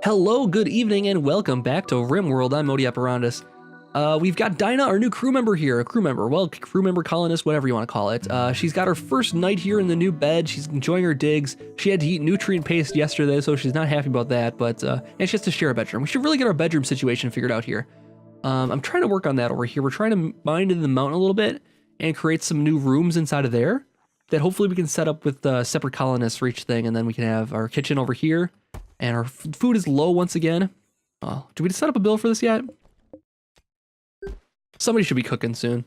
Hello, good evening, and welcome back to RimWorld. I'm Apsara. We've got Dinah, our new crew member here. Crew member, colonist, whatever you want to call it. She's got her first night here in the new bed. She's enjoying her digs. She had to eat nutrient paste yesterday, so she's not happy about that, but and she has to share a bedroom. We should really get our bedroom situation figured out here. I'm trying to work on that over here. We're trying to mine into the mountain a little bit and create some new rooms inside of there that hopefully we can set up with separate colonists for each thing, and then we can have our kitchen over here. And our food is low once again. Oh, do we set up a bill for this yet? Somebody should be cooking soon.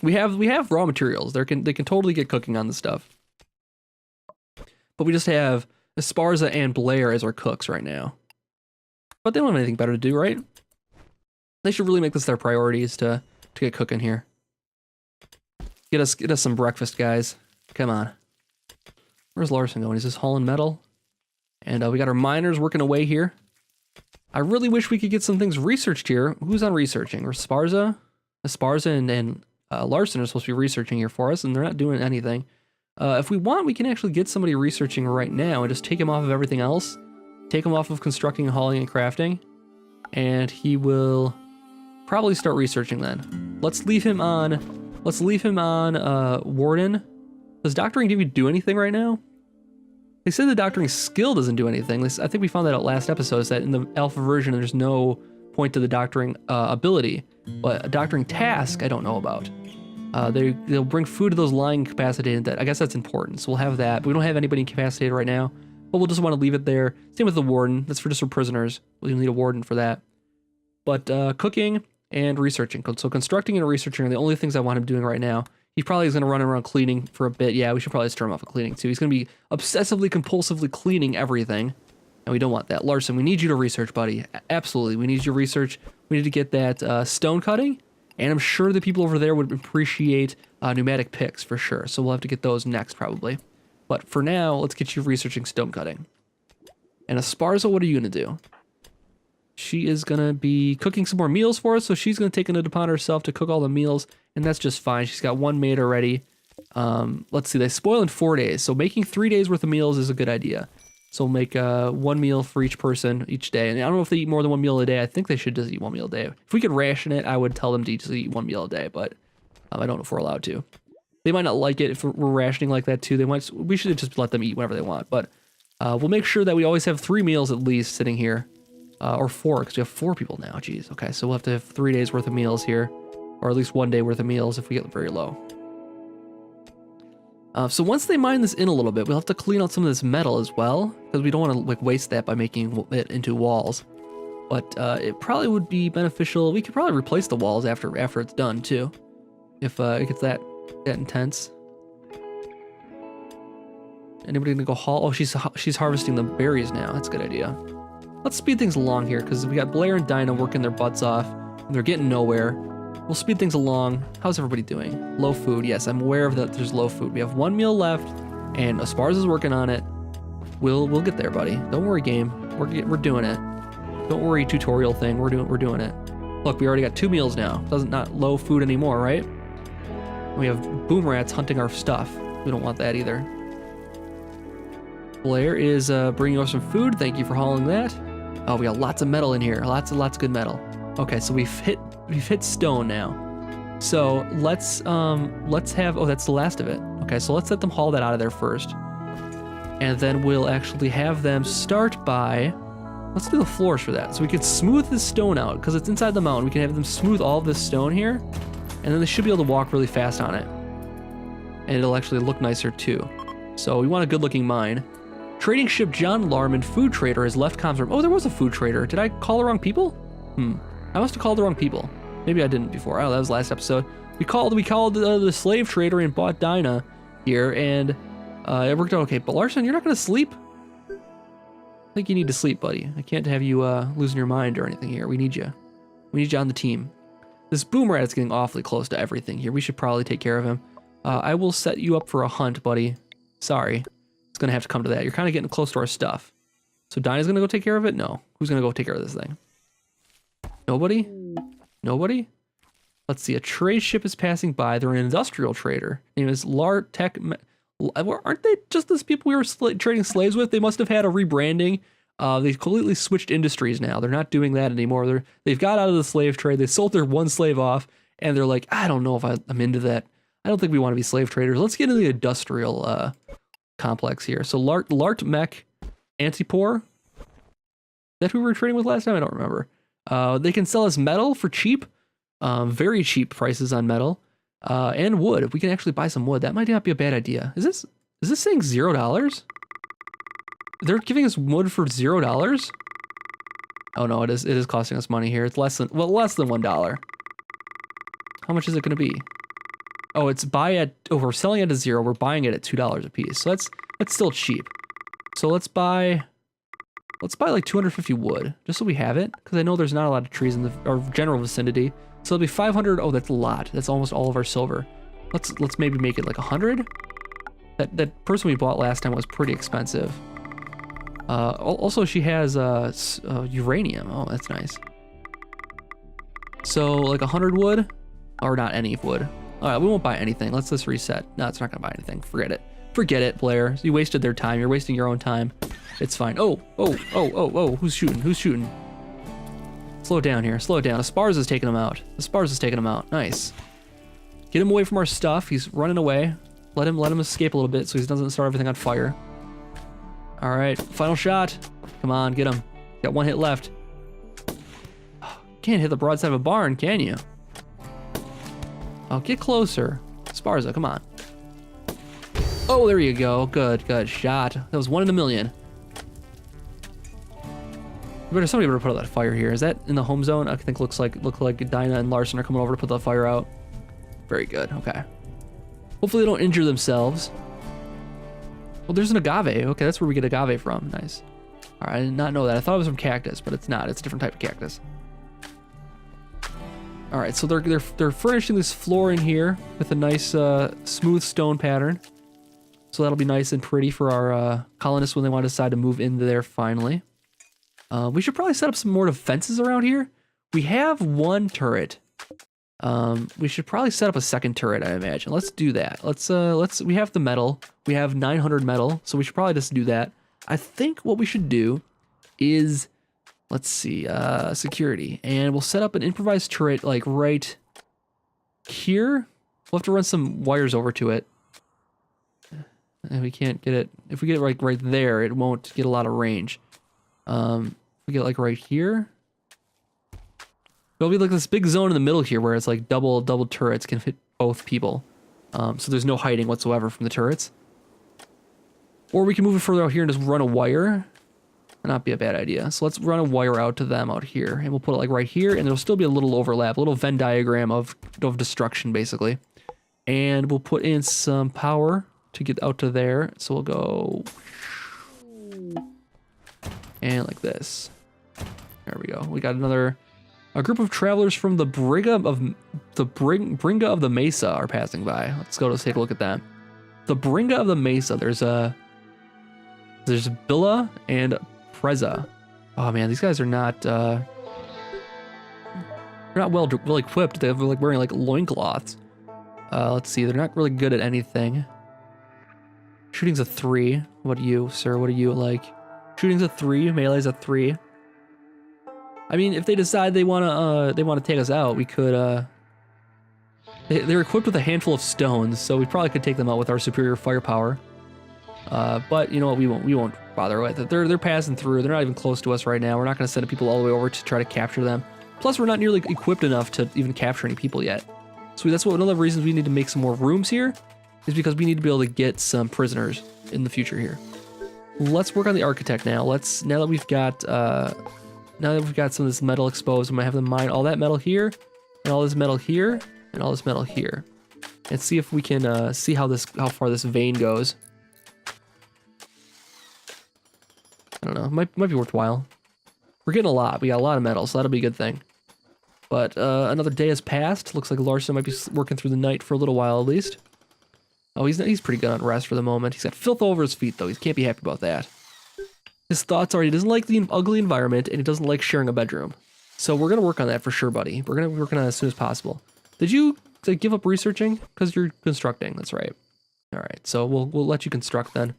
We have raw materials. They can totally get cooking on this stuff. But we just have Apsara and Blair as our cooks right now. But they don't have anything better to do, right? They should really make this their priorities to get cooking here. Get us some breakfast, guys. Come on. Where's Larson going? Is this hauling metal? And we got our miners working away here. I really wish we could get some things researched here. Who's on researching? Apsara and Larson are supposed to be researching here for us, and they're not doing anything. If we want, we can actually get somebody researching right now and just take him off of everything else. Take him off of constructing, hauling, and crafting. And he will probably start researching then. Let's leave him on Warden. Does doctoring give you do anything right now? They said the doctoring skill doesn't do anything. I think we found that out last episode, is that in the alpha version, there's no point to the doctoring ability. But a doctoring task, I don't know about. They'll bring food to those lying incapacitated. I guess that's important, so we'll have that. But we don't have anybody incapacitated right now, but we'll just want to leave it there. Same with the warden. That's just for prisoners. We'll need a warden for that. But cooking and researching. So constructing and researching are the only things I want him doing right now. He probably is going to run around cleaning for a bit. Yeah, we should probably turn him off of cleaning too. He's going to be obsessively, compulsively cleaning everything. And we don't want that. Larson, we need you to research, buddy. Absolutely. We need your research. We need to get that stone cutting. And I'm sure the people over there would appreciate pneumatic picks for sure. So we'll have to get those next probably. But for now, let's get you researching stone cutting. And Apsara, what are you going to do? She is going to be cooking some more meals for us, so she's going to take it upon herself to cook all the meals, and that's just fine. She's got one made already. Let's see, they spoil in 4 days, so making 3 days worth of meals is a good idea. So we'll make one meal for each person each day, and I don't know if they eat more than one meal a day. I think they should just eat one meal a day. If we could ration it, I would tell them to just eat one meal a day, but I don't know if we're allowed to. They might not like it if we're rationing like that too. We should just let them eat whatever they want, but we'll make sure that we always have 3 meals at least sitting here. Or 4, because we have 4 people now. Jeez. Okay, so we'll have to have 3 days worth of meals here, or at least 1 day worth of meals if we get very low. So once they mine this in a little bit, we'll have to clean out some of this metal as well, because we don't want to waste that by making it into walls. But it probably would be beneficial. We could probably replace the walls after it's done too, if it gets that intense. Anybody gonna go haul? Oh, she's harvesting the berries now. That's a good idea. Let's speed things along here, because we got Blair and Dinah working their butts off, and they're getting nowhere. We'll speed things along. How's everybody doing? Low food. Yes, I'm aware of that. There's low food. We have 1 meal left, and Apsara is working on it. We'll get there, buddy. Don't worry, game. We're doing it. Don't worry, tutorial thing. We're doing it. Look, we already got 2 meals now. Not low food anymore, right? We have boom rats hunting our stuff. We don't want that either. Blair is bringing us some food. Thank you for hauling that. Oh, we got lots of metal in here. Lots of good metal. Okay, so we've hit stone now. So let's have, oh, that's the last of it. Okay, so let's let them haul that out of there first. And then we'll actually have them start by, let's do the floors for that. So we can smooth this stone out, because it's inside the mountain. We can have them smooth all of this stone here, and then they should be able to walk really fast on it. And it'll actually look nicer too. So we want a good looking mine. Trading ship John Larman, food trader, has left comms room. Oh, there was a food trader. Did I call the wrong people? I must have called the wrong people. Maybe I didn't before. Oh, that was last episode. We called the slave trader and bought Dinah here, and it worked out okay. But Larson, you're not going to sleep? I think you need to sleep, buddy. I can't have you losing your mind or anything here. We need you. We need you on the team. This boom rat is getting awfully close to everything here. We should probably take care of him. I will set you up for a hunt, buddy. Sorry. It's going to have to come to that. You're kind of getting close to our stuff. So Dinah's going to go take care of it? No. Who's going to go take care of this thing? Nobody? Nobody? Let's see. A trade ship is passing by. They're an industrial trader. His name is Lartech. Aren't they just those people we were trading slaves with? They must have had a rebranding They've completely switched industries now. They're not doing that anymore. They've got out of the slave trade. They sold their one slave off, and they're like, I don't know if I'm into that. I don't think we want to be slave traders. Let's get into the industrial complex here. So Lart Mech Antipore. That who we were trading with last time? I don't remember. They can sell us metal for cheap, very cheap prices on metal, and wood. If we can actually buy some wood, that might not be a bad idea. Is this saying $0? They're giving us wood for $0? Oh no, it is costing us money here. It's less than $1. How much is it going to be? Oh, we're selling it at 0. We're buying it at $2 a piece. So that's still cheap. So let's buy like 250 wood, just so we have it, because I know there's not a lot of trees in our general vicinity. So it'll be 500. Oh, that's a lot. That's almost all of our silver. Let's maybe make it like 100. That person we bought last time was pretty expensive. Also, she has uranium. Oh, that's nice. So like 100 wood, or not any wood. All right, we won't buy anything. Let's just reset. No, it's not gonna buy anything. Forget it. Forget it, Blair. You wasted their time. You're wasting your own time. It's fine. Oh. Who's shooting? Slow down here. Slow it down. Apsara is taking him out. Apsara is taking him out. Nice. Get him away from our stuff. He's running away. Let him escape a little bit so he doesn't start everything on fire. All right, final shot. Come on, get him. Got one hit left. Can't hit the broadside of a barn, can you? Oh, get closer. Apsara, come on. Oh, there you go. Good shot. That was 1 in a million. Somebody better put out that fire here. Is that in the home zone? I think look like Dinah and Larson are coming over to put the fire out. Very good. Okay. Hopefully they don't injure themselves. Well, there's an agave. Okay, that's where we get agave from. Nice. All right, I did not know that. I thought it was from cactus, but it's not. It's a different type of cactus. All right, so they're furnishing this floor in here with a nice smooth stone pattern. So that'll be nice and pretty for our colonists when they want to decide to move into there finally. We should probably set up some more defenses around here. We have one turret. We should probably set up a second turret, I imagine. Let's do that. We have the metal. We have 900 metal, so we should probably just do that. I think what we should do is, let's see, security. And we'll set up an improvised turret like right here. We'll have to run some wires over to it. And we can't get it. If we get it like right there, it won't get a lot of range. We get like right here. There'll be like this big zone in the middle here where it's like double turrets can fit both people. So there's no hiding whatsoever from the turrets. Or we can move it further out here and just run a wire. Not be a bad idea. So let's run a wire out to them out here. And we'll put it like right here, and there'll still be a little overlap, a little Venn diagram of destruction basically. And we'll put in some power to get out to there. So we'll go and like this. There we go. We got a group of travelers from the Bringa of the Mesa are passing by. Let's take a look at that. The Bringa of the Mesa. There's Billa and Preza. Oh man, these guys are not they're not well equipped. They're like wearing like loincloths. Let's see. They're not really good at anything. Shooting's a 3. What do you, sir? What do you like? Shooting's a 3. Melee's a 3. I mean, if they decide they wanna take us out, we could. They're equipped with a handful of stones, so we probably could take them out with our superior firepower. But you know what? We won't bother with it. They're passing through. They're not even close to us right now. We're not gonna send people all the way over to try to capture them. Plus, we're not nearly equipped enough to even capture any people yet. So that's one of the reasons we need to make some more rooms here, is because we need to be able to get some prisoners in the future here. Let's work on the architect now. Now that we've got some of this metal exposed, I'm gonna have them mine all that metal here, and all this metal here, and all this metal here, and see if we can see how far this vein goes. I don't know. Might be worthwhile. We're getting a lot. We got a lot of metal, so that'll be a good thing. But another day has passed. Looks like Larson might be working through the night for a little while at least. Oh, he's pretty good on rest for the moment. He's got filth over his feet though. He can't be happy about that. His thoughts are he doesn't like the ugly environment and he doesn't like sharing a bedroom. So we're gonna work on that for sure, buddy. We're gonna be working on it as soon as possible. Did you give up researching? Because you're constructing. That's right. All right. So we'll let you construct then.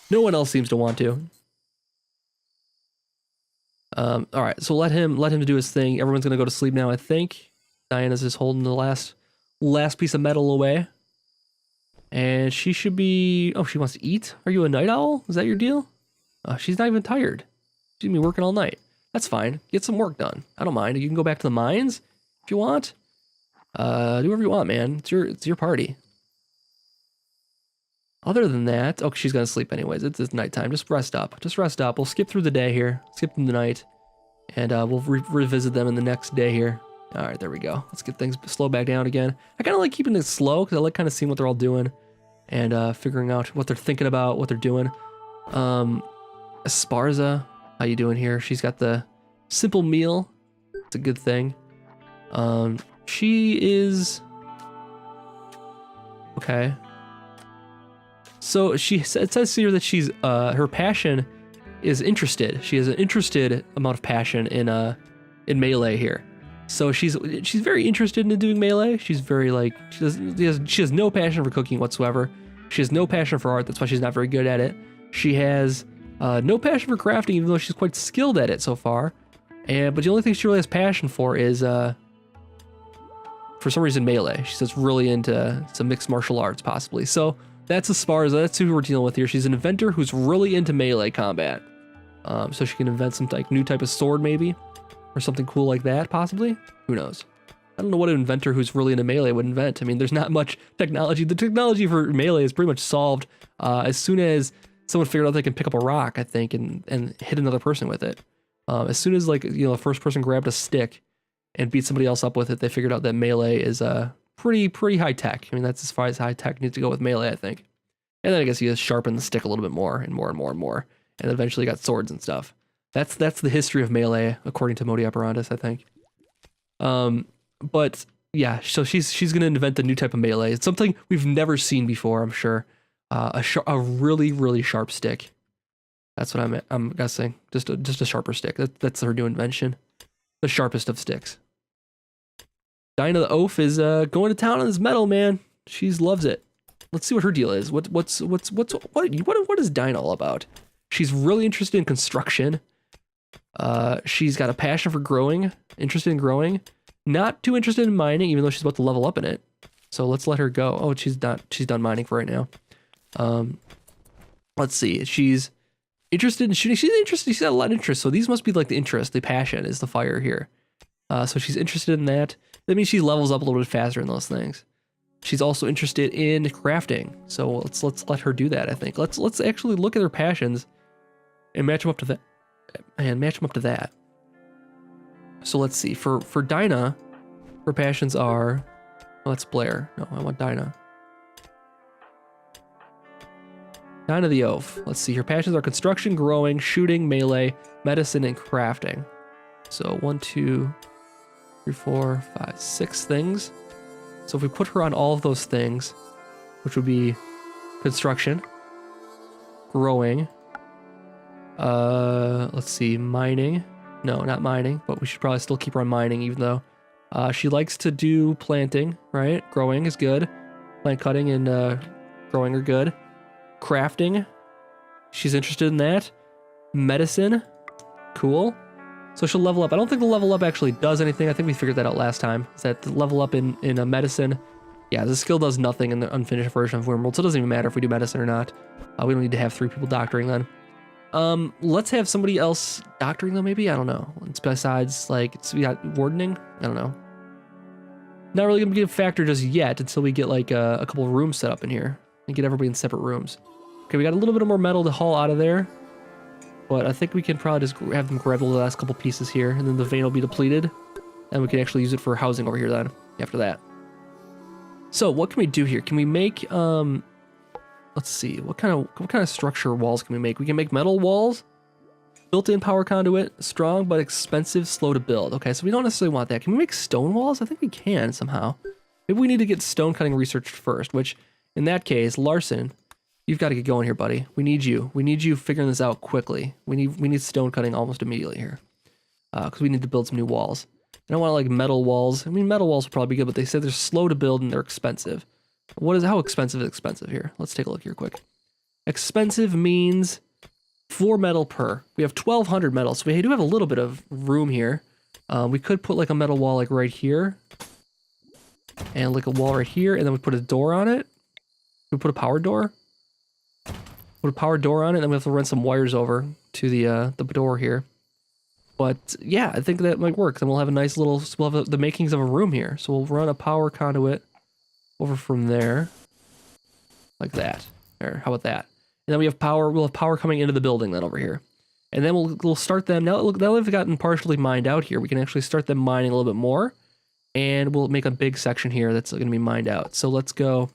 No one else seems to want to. All right, so let him do his thing. Everyone's gonna go to sleep now, I think. Diana's just holding the last piece of metal away. And she should be... Oh, she wants to eat? Are you a night owl? Is that your deal? She's not even tired. She's gonna be working all night. That's fine. Get some work done. I don't mind. You can go back to the mines if you want. Do whatever you want, man. It's your party. Other than that... Oh, she's gonna sleep anyways. It's nighttime. Just rest up. Just rest up. We'll skip through the day here. Skip through the night. And we'll revisit them in the next day here. All right, there we go. Let's get things slow back down again. I kind of like keeping it slow because I like kind of seeing what they're all doing and figuring out what they're thinking about, what they're doing. Esparza, how you doing here? She's got the simple meal. It's a good thing. She is... Okay. So it says here that she's her passion is interested. She has an interested amount of passion in melee here. So she's very interested in doing melee. She's very like she has no passion for cooking whatsoever. She has no passion for art. That's why she's not very good at it. She has no passion for crafting, even though she's quite skilled at it so far. But the only thing she really has passion for is for some reason melee. She's just really into some mixed martial arts possibly. So that's Esparza. That's who we're dealing with here. She's an inventor who's really into melee combat. So she can invent some like new type of sword maybe. Or something cool like that, possibly? Who knows? I don't know what an inventor who's really into melee would invent. I mean, there's not much technology. The technology for melee is pretty much solved as soon as someone figured out they can pick up a rock, I think, and hit another person with it. As soon as, like, the first person grabbed a stick and beat somebody else up with it, they figured out that melee is pretty high tech. I mean, that's as far as high tech needs to go with melee, I think. And then I guess you just sharpen the stick a little bit more and more and more and more. And eventually got swords and stuff. That's the history of melee, according to Modi Operandus, I think. But yeah, so she's gonna invent a new type of melee. It's something we've never seen before, I'm sure. A really sharp stick. That's what I'm guessing. Just a sharper stick. That's her new invention. The sharpest of sticks. Dina the Oaf is going to town on this metal, man. She loves it. Let's see what her deal is. What is Dinah all about? She's really interested in construction. She's got a passion for growing, interested in growing, not too interested in mining, even though she's about to level up in it. So let's let her go. Oh, she's done mining for right now. Let's see. She's interested in shooting. She's interested. She's got a lot of interest. So these must be like the interest, the passion is the fire here. So she's interested in that. That means she levels up a little bit faster in those things. She's also interested in crafting. So let's let her do that, I think. Let's actually look at her passions and match them up to that. And match them up to that. So let's see. For Dinah, her passions are... Oh, that's Blair. No, I want Dinah. Dina the Oaf. Let's see. Her passions are construction, growing, shooting, melee, medicine, and crafting. So 1, 2, 3, 4, 5, 6 things. So if we put her on all of those things, which would be construction, growing, let's see, mining. No, not mining, but we should probably still keep her on mining, even though she likes to do planting, right? Growing is good. Plant cutting and growing are good. Crafting, she's interested in that. Medicine, cool. So she'll level up. I don't think the level up actually does anything. I think we figured that out last time. Is that the level up in a medicine? Yeah, the skill does nothing in the unfinished version of RimWorld, so it doesn't even matter if we do medicine or not. We don't need to have 3 people doctoring then. Let's have somebody else doctoring though, maybe? I don't know. Besides, like, so we got wardening? I don't know. Not really gonna be a factor just yet until we get like a couple of rooms set up in here and get everybody in separate rooms. Okay, we got a little bit more metal to haul out of there, but I think we can probably just have them grab the last couple pieces here, and then the vein will be depleted, and we can actually use it for housing over here then, after that. So what can we do here? Can we make, let's see, what kind of structure walls can we make? We can make metal walls, built-in power conduit, strong but expensive, slow to build. Okay, so we don't necessarily want that. Can we make stone walls? I think we can somehow. Maybe we need to get stone cutting researched first, which in that case, Larson, you've got to get going here, buddy. We need you. We need you figuring this out quickly. We need stone cutting almost immediately here, because we need to build some new walls. I don't want like metal walls. I mean, metal walls will probably be good, but they said they're slow to build and they're expensive. How expensive is expensive here? Let's take a look here quick. Expensive means 4 metal per. We have 1,200 metal, so we do have a little bit of room here. We could put like a metal wall like right here. And like a wall right here, and then we put a door on it. We put a power door. Put a power door on it, and then we have to run some wires over to the door here. But yeah, I think that might work. Then we'll have a nice little, we'll have the makings of a room here. So we'll run a power conduit over from there. Like that. There, how about that? And then we have power, we'll have power coming into the building then over here. And then we'll start them, now look, now they've gotten partially mined out here, we can actually start them mining a little bit more. And we'll make a big section here that's going to be mined out. So let's go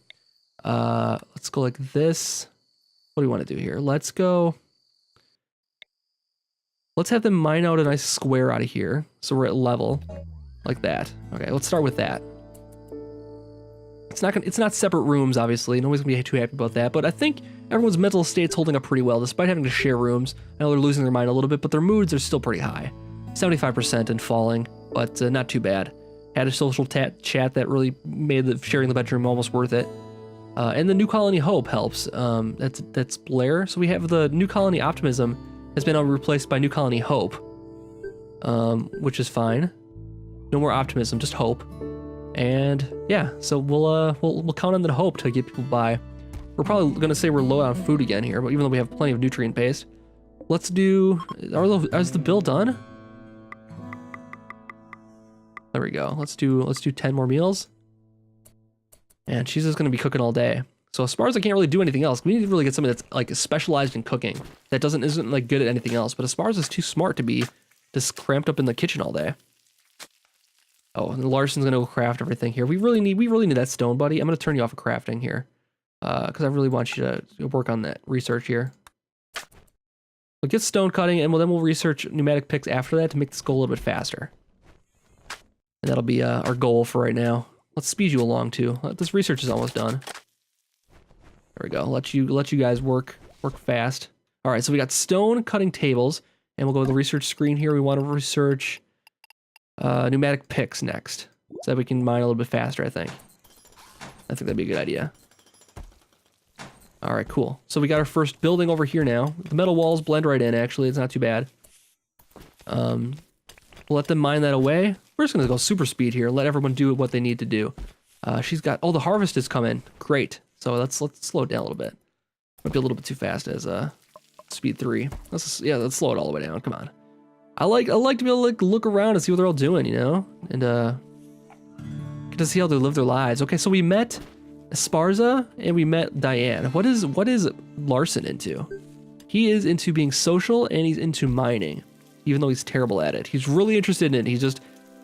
like this. What do we want to do here? Let's have them mine out a nice square out of here. So we're at level, like that. Okay, let's start with that. It's not separate rooms, obviously. Nobody's gonna be too happy about that. But I think everyone's mental state's holding up pretty well, despite having to share rooms. I know they're losing their mind a little bit, but their moods are still pretty high. 75% and falling, but not too bad. Had a social chat that really made the sharing the bedroom almost worth it. And the New Colony Hope helps. That's Blair. So we have the New Colony Optimism has been replaced by New Colony Hope, which is fine. No more optimism, just hope. And yeah, so we'll count on the hope to get people by. We're probably gonna say we're low on food again here, but even though we have plenty of nutrient paste, let's do. Is the bill done? There we go. Let's do 10 more meals. And she's just gonna be cooking all day. So Esparza can't really do anything else. We need to really get somebody that's like specialized in cooking. That isn't like good at anything else. But Esparza's too smart to be just cramped up in the kitchen all day. Oh, and Larson's gonna go craft everything here. We really need that stone, buddy. I'm gonna turn you off of crafting here. Because I really want you to work on that research here. We'll get stone cutting, and then we'll research pneumatic picks after that to make this go a little bit faster. And that'll be our goal for right now. Let's speed you along too. This research is almost done. There we go. Let you guys work fast. All right, so we got stone cutting tables, and we'll go to the research screen here. We want to research pneumatic picks next, so that we can mine a little bit faster. I think that'd be a good idea. All right, cool. So we got our first building over here now. The metal walls blend right in. Actually, it's not too bad. We'll let them mine that away. We're just gonna go super speed here. Let everyone do what they need to do. She's got. Oh, the harvest has come in. Great. So let's slow it down a little bit. Might be a little bit too fast as speed 3. Let's slow it all the way down. Come on. I like to be able to like look around and see what they're all doing, you know, and get to see how they live their lives. Okay, so we met Esparza and we met Diane. What is Larson into? He is into being social and he's into mining, even though he's terrible at it. He's really interested in it. He's just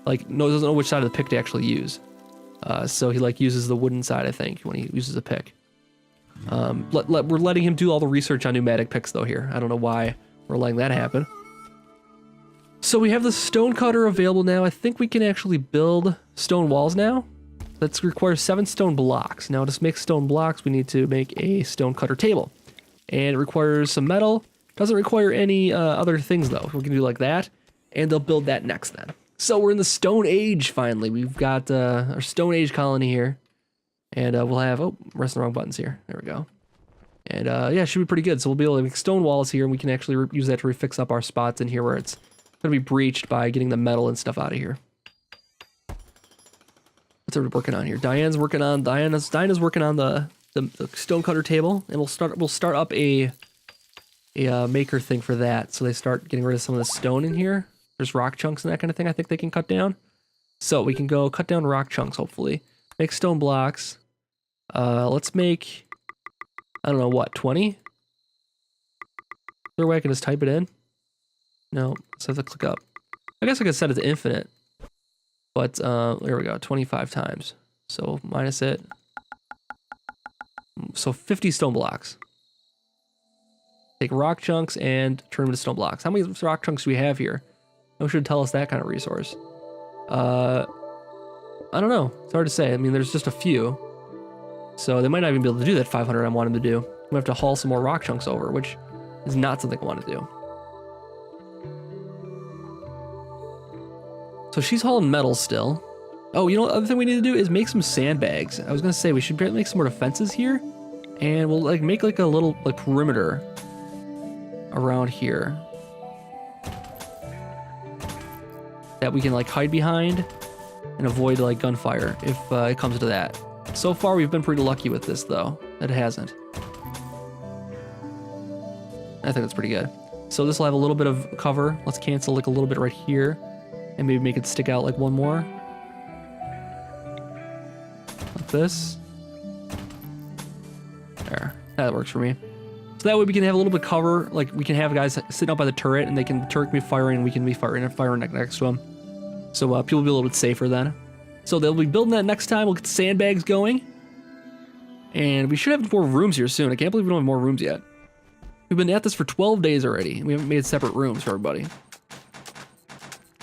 like doesn't know which side of the pick to actually use. So he like uses the wooden side, I think, when he uses a pick. We're letting him do all the research on pneumatic picks though here. I don't know why we're letting that happen. So we have the stone cutter available now. I think we can actually build stone walls now. That requires 7 stone blocks. Now to make stone blocks, we need to make a stone cutter table. And it requires some metal. Doesn't require any other things though. We can do like that, and they'll build that next then. So we're in the Stone Age finally. We've got our Stone Age colony here. And we'll have, oh, I'm pressing the wrong buttons here. There we go. And yeah, it should be pretty good. So we'll be able to make stone walls here, and we can actually use that to refix up our spots in here where it's going to be breached by getting the metal and stuff out of here. What's everybody working on here? Diana's working on the stone cutter table, and we'll start up a maker thing for that. So they start getting rid of some of the stone in here. There's rock chunks and that kind of thing I think they can cut down. So we can go cut down rock chunks, hopefully. Make stone blocks. Let's make, I don't know, what, 20? Is there a way I can just type it in? No, so I have to click up. I guess I could set it to infinite. But, there we go, 25 times. So, minus it. So, 50 stone blocks. Take rock chunks and turn them into stone blocks. How many rock chunks do we have here? No should tell us that kind of resource. I don't know. It's hard to say. I mean, there's just a few. So, they might not even be able to do that 500 I want them to do. We have to haul some more rock chunks over, which is not something I want to do. So she's hauling metal still. Oh, you know what? The other thing we need to do is make some sandbags. I was gonna say we should make some more defenses here, and we'll like make like a little like perimeter around here that we can like hide behind and avoid like gunfire if it comes to that. So far we've been pretty lucky with this though, that it hasn't. I think that's pretty good. So this will have a little bit of cover. Let's cancel like a little bit right here and maybe make it stick out like one more. Like this. There, that works for me. So that way we can have a little bit of cover, like we can have guys sitting up by the turret and the turret can be firing and we can be firing next to them. So people will be a little bit safer then. So they'll be building that next time. We'll get the sandbags going. And we should have more rooms here soon. I can't believe we don't have more rooms yet. We've been at this for 12 days already. We haven't made separate rooms for everybody.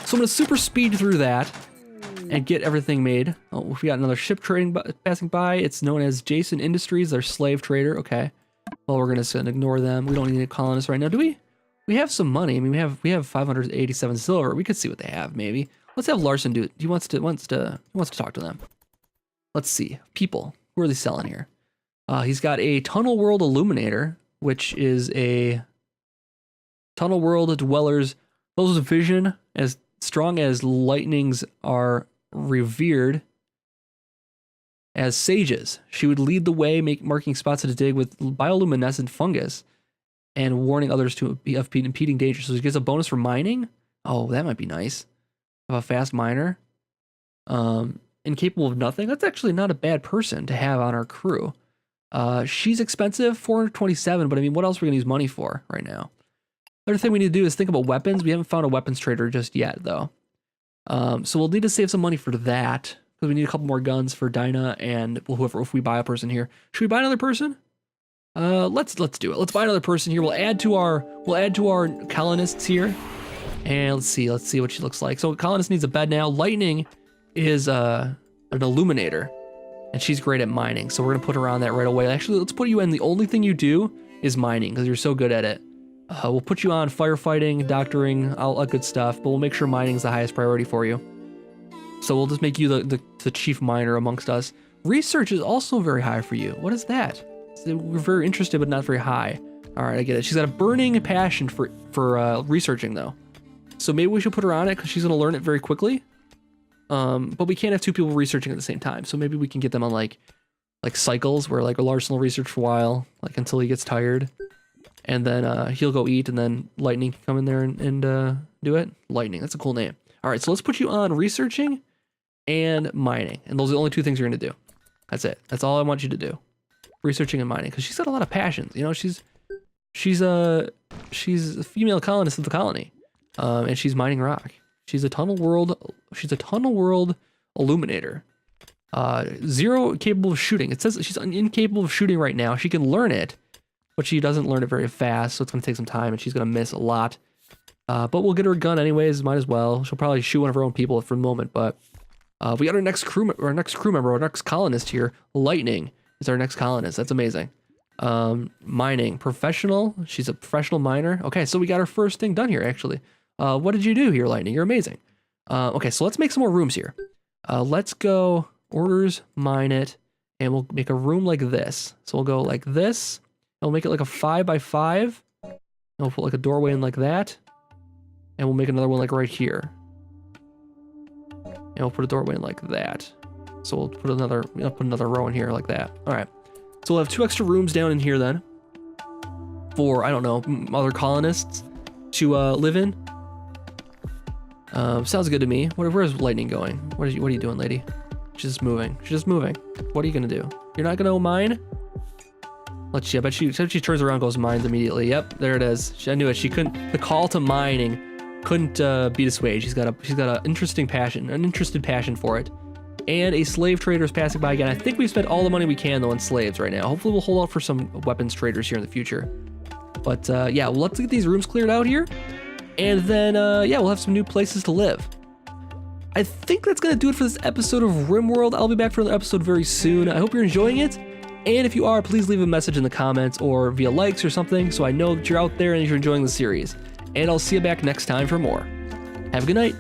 So I'm going to super speed through that and get everything made. Oh, we got another ship trading passing by. It's known as Jason Industries, their slave trader. Okay. Well, we're going to ignore them. We don't need any colonists right now, do we? We have some money. I mean, we have 587 silver. We could see what they have, maybe. Let's have Larson do it. He wants to talk to them. Let's see. People. Who are they selling here? He's got a Tunnel World Illuminator, which is a Tunnel World dwellers. Those with vision as strong as lightnings are revered as sages. She would lead the way, marking spots to dig with bioluminescent fungus and warning others of impeding danger. So she gets a bonus for mining. Oh, that might be nice. Of a fast miner. Incapable of nothing. That's actually not a bad person to have on our crew. She's expensive, 427, but I mean, what else are we gonna use money for right now? Other thing we need to do is think about weapons. We haven't found a weapons trader just yet, though. So we'll need to save some money for that because we need a couple more guns for Dinah and whoever. If we buy a person here, should we buy another person? Let's do it. Let's buy another person here. We'll add to our colonists here, and let's see what she looks like. So colonist needs a bed now. Lightning is an illuminator. And she's great at mining, so we're gonna put her on that right away. Actually, let's put you in. The only thing you do is mining, because you're so good at it. We'll put you on firefighting, doctoring, all that good stuff, but we'll make sure mining's the highest priority for you. So we'll just make you the chief miner amongst us. Research is also very high for you. What is that? We're very interested, but not very high. All right, I get it. She's got a burning passion for researching, though. So maybe we should put her on it, because she's gonna learn it very quickly. But we can't have two people researching at the same time. So maybe we can get them on like cycles where like Larson will research for a while, like until he gets tired. And then he'll go eat and then Lightning can come in there and do it. Lightning, that's a cool name. All right, so let's put you on researching and mining. And those are the only two things you're gonna do. That's it. That's all I want you to do. Researching and mining. Because she's got a lot of passions. You know, she's a female colonist of the colony. And she's mining rock. She's a Tunnel World Illuminator. 0 capable of shooting. It says she's incapable of shooting right now. She can learn it, but she doesn't learn it very fast, so it's gonna take some time and she's gonna miss a lot. But we'll get her a gun anyways, might as well. She'll probably shoot one of her own people for the moment, but we got our next crew member, our next colonist here. Lightning is our next colonist. That's amazing. Mining, professional. She's a professional miner. Okay, so we got our first thing done here, actually. What did you do here, Lightning? You're amazing. Okay, so let's make some more rooms here. Let's go orders, mine it, and we'll make a room like this. So we'll go like this, and we'll make it like a 5x5. And we'll put like a doorway in like that. And we'll make another one like right here. And we'll put a doorway in like that. So we'll put another row in here like that. All right. So we'll have 2 extra rooms down in here then. For, I don't know, other colonists to live in. Sounds good to me. Where's Lightning going? What are you doing, lady? She's just moving. What are you gonna do? You're not gonna mine? Let's see. I bet she turns around and goes mines immediately. Yep, there it is. I knew it. She couldn't. The call to mining couldn't be dissuaded. She's got an interesting passion, an interested passion for it. And a slave trader is passing by again. I think we've spent all the money we can though on slaves right now. Hopefully we'll hold out for some weapons traders here in the future. But yeah, well, let's get these rooms cleared out here. And then, yeah, we'll have some new places to live. I think that's going to do it for this episode of RimWorld. I'll be back for another episode very soon. I hope you're enjoying it. And if you are, please leave a message in the comments or via likes or something so I know that you're out there and you're enjoying the series. And I'll see you back next time for more. Have a good night.